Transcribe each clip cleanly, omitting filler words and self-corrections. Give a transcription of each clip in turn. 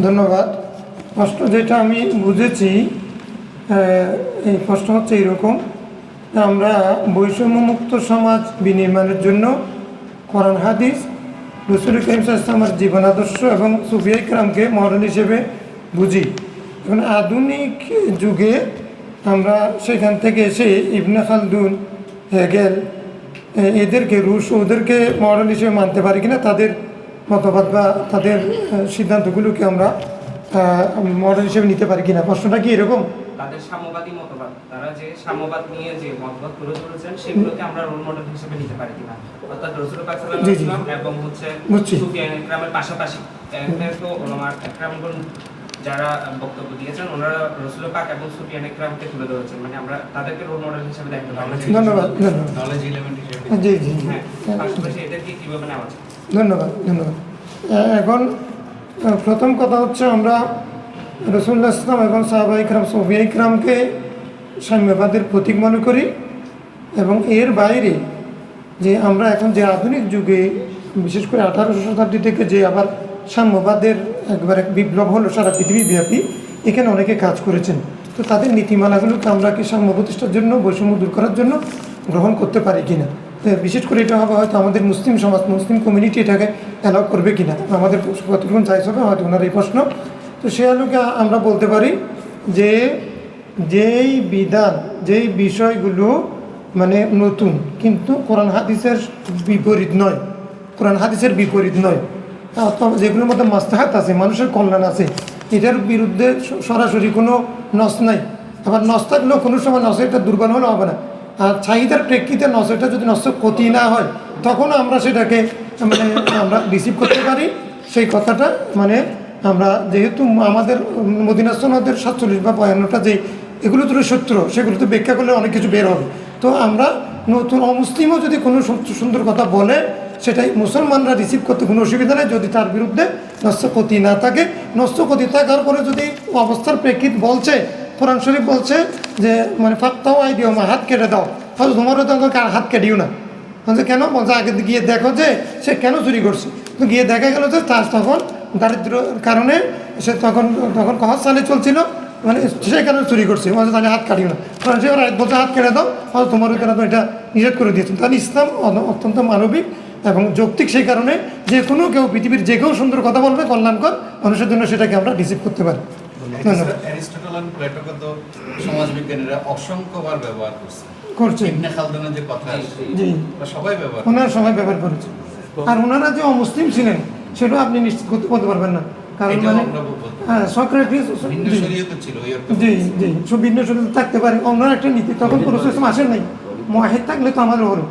ধন্যবাদ। প্রশ্ন যেটা আমি বুঝেছি, এই প্রশ্ন হচ্ছে এইরকম, আমরা বৈষম্যমুক্ত সমাজ বিনির্মাণের জন্য কোরআন হাদিস, রাসূল কারীম সাল্লাল্লাহু আলাইহি ওয়াসাল্লামের জীবন আদর্শ এবং সুফিয়া ইকরামকে মডেল হিসেবে বুঝি। এখন আধুনিক যুগে আমরা সেখান থেকে এসে ইবনে খালদুন, হেগেল, এদেরকে ওদেরকে মডেল হিসেবে মানতে পারি কিনা, তাদের মতবাদ বা তাদের সিদ্ধান্তগুলোকে আমরা মডেল হিসেবে নিতে পারি কিনা, প্রশ্নটা কি এরকম? তাদের সাম্যবাদী মতবাদ, তারা যে সাম্যবাদ নিয়ে যে মতবাদ তুলে ধরেছেন সেগুলোকে আমরা রোল মডেল হিসেবে নিতে পারি কিনা, অর্থাৎ রাসূল পাক সাল্লাল্লাহু আলাইহি ওয়াসাল্লাম এবং সুফিয়া ইকরামের পাশাপাশি তো ওলামা ইকরামগণ যারা বক্তব্য দিয়েছেন ওনারা রাসূল পাক এবং সুফিয়া ইকরামকে তুলে ধরেছেন, মানে আমরা তাদেরকে রোল মডেল হিসেবে দেখতে পারি। ধন্যবাদ। নলেজ এলিমেন্ট হিসেবে জি জি হ্যাঁ, পাশাপাশি এদেরকে কিভাবে নেওয়া যায়? ধন্যবাদ। এখন প্রথম কথা হচ্ছে, আমরা রাসূলুল্লাহ সাল্লাল্লাহু আলাইহি ওয়াসাল্লাম এবং সাহাবা ইকরাম, সুফিয়া ইকরামকে সাম্যবাদের প্রতীক মনে করি। এবং এর বাইরে যে আমরা এখন যে আধুনিক যুগে, বিশেষ করে 18শো শতাব্দী থেকে যে আবার সাম্যবাদের একবার এক বিপ্লব হলো সারা পৃথিবীব্যাপী, এখানে অনেকে কাজ করেছেন। তো তাদের নীতিমালাগুলোকে আমরা কি সাম্য প্রতিষ্ঠার জন্য, বৈষম্য দূর করার জন্য গ্রহণ করতে পারি কিনা, বিশেষ করে এটা হবে হয়তো আমাদের মুসলিম সমাজ, মুসলিম কমিউনিটি এটাকে অ্যালাউ করবে কিনা, আমাদের কতটুকু চাইতে হবে হয়তো ওনার এই প্রশ্ন। তো সে আলোকে আমরা বলতে পারি যে যেই বিধান, যেই বিষয়গুলো মানে নতুন কিন্তু কোরআন হাদিসের বিপরীত নয়, কোরআন হাদিসের বিপরীত নয়, যেগুলোর মধ্যে মাসলাহাত আছে, মানুষের কল্যাণ আছে, এটার বিরুদ্ধে সরাসরি কোনো নস নাই। আবার নস থাকলেও কোনো সময় নস এটা দুর্বল হলে হবে না। আর চাহিদার প্রেক্ষিতে নস এটা যদি নস ক্ষতি না হয়, তখনও আমরা সেটাকে মানে আমরা রিসিভ করতে পারি। সেই কথাটা মানে আমরা যেহেতু আমাদের মদিনা সনদের 47 বা 52টা যে এগুলো তো সূত্র, সেগুলো তো ব্যাখ্যা করলে অনেক কিছু বের হবে। তো আমরা নতুন অমুসলিমও যদি কোনো সুন্দর কথা বলে, সেটাই মুসলমানরা রিসিভ করতে কোনো অসুবিধা নেই, যদি তার বিরুদ্ধে নস্য ক্ষতি না থাকে। নস্য ক্ষতি থাকার পরে যদি অবস্থার প্রেক্ষিত বলছে, কোরআন শরীফ বলছে যে মানে ফাক্তাও আই দিও, হাত কেটে দাও, তাহলে তোমারও তো হাত কেটেও না। বলছে কেন? বলছে আগে গিয়ে দেখো যে সে কেন চুরি করছে। তো গিয়ে দেখা গেল যে তার তখন দারিদ্র কারণে সে তখন কহাজ সালে চলছিল, মানে সে কেন চুরি করছে, বলছে তাহলে হাত কাটিও না। কারণ সে বলছে হাত কেটে দাও, হয়তো তোমারও কেন তো এটা নিষেধ করে দিয়েছেন। তাহলে ইসলাম অত্যন্ত মানবিক এবং যৌক্তিক, সেই কারণে যে কোনো কেউ পৃথিবীর যে কেউ সুন্দর কথা বলবে কল্যাণকর মানুষের জন্য, সেটাকে আমরা রিসিভ করতে পারি। অ্যারিস্টটল আর প্লেটোকে তো সমাজবিজ্ঞানীরা অসংখ্যবার ব্যবহার করছে। ইবনে খালদুনের যে কথা, জি, সবাই ব্যবহার, ওনারা সবাই ব্যবহার করেছে। আর ওনারা যে অমুসলিম ছিলেন সেটাও আপনি নিশ্চিত করতে পারবেন না, কারণ মানে হ্যাঁ সক্রেটিস জি জি ভিন্ন শরীয়ত থাকতে পারে, অন্য একটা নীতি তখন প্রসেসম আসে নাই। মুআহিদ থাকলে তো আমাদের হলো,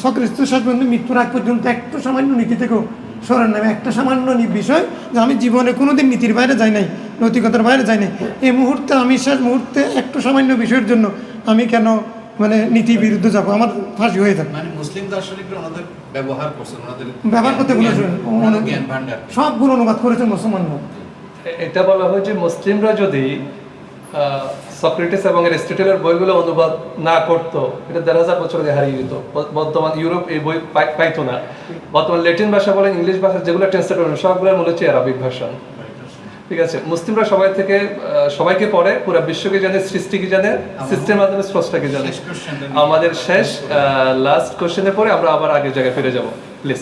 সক্রেটিস শেষ পর্যন্ত মৃত্যুর আগ পর্যন্ত একটু সামান্য নীতি থেকেও সরেন নাই। একটা সামান্য বিষয় যে আমি জীবনে কোনোদিন নীতির বাইরে যাই নাই, নৈতিকতার বাইরে যাই নাই, এই মুহূর্তে আমি শেষ মুহূর্তে একটু সামান্য বিষয়ের জন্য আমি কেন মানে নীতির বিরুদ্ধে যাবো, আমার ফাঁসি হয়ে যাবে। মানে মুসলিম দার্শনিকরা ওনাদের ব্যবহার করছেন, ওনাদের ব্যবহার করতে সবগুলো অনুবাদ করেছেন মুসলমানরা। এটা বলা হয় যে মুসলিমরা যদি সক্রেটিস এবং অ্যারিস্টটলের বইগুলো অনুবাদ না করতো, এটা 1000 বছর আগে হারিয়ে যেত। বর্তমান ইউরোপ এই বই পাইতো না। বর্তমান ল্যাটিন ভাষা বলেন, ইংলিশ ভাষা যেগুলো ট্রান্সলেট করেন সবগুলোর মূল হচ্ছে আরবিক ভাষা। ঠিক আছে, মুসলিমরা সবাইকে পড়ে, পুরো বিশ্বকে জানে, সৃষ্টিকে জানে, সিস্টেমের মাধ্যমে স্রষ্টাকে জানে। আমাদের শেষ লাস্ট কোশ্চেনের পরে আমরা আবার আগের জায়গায় ফিরে যাব, প্লিজ।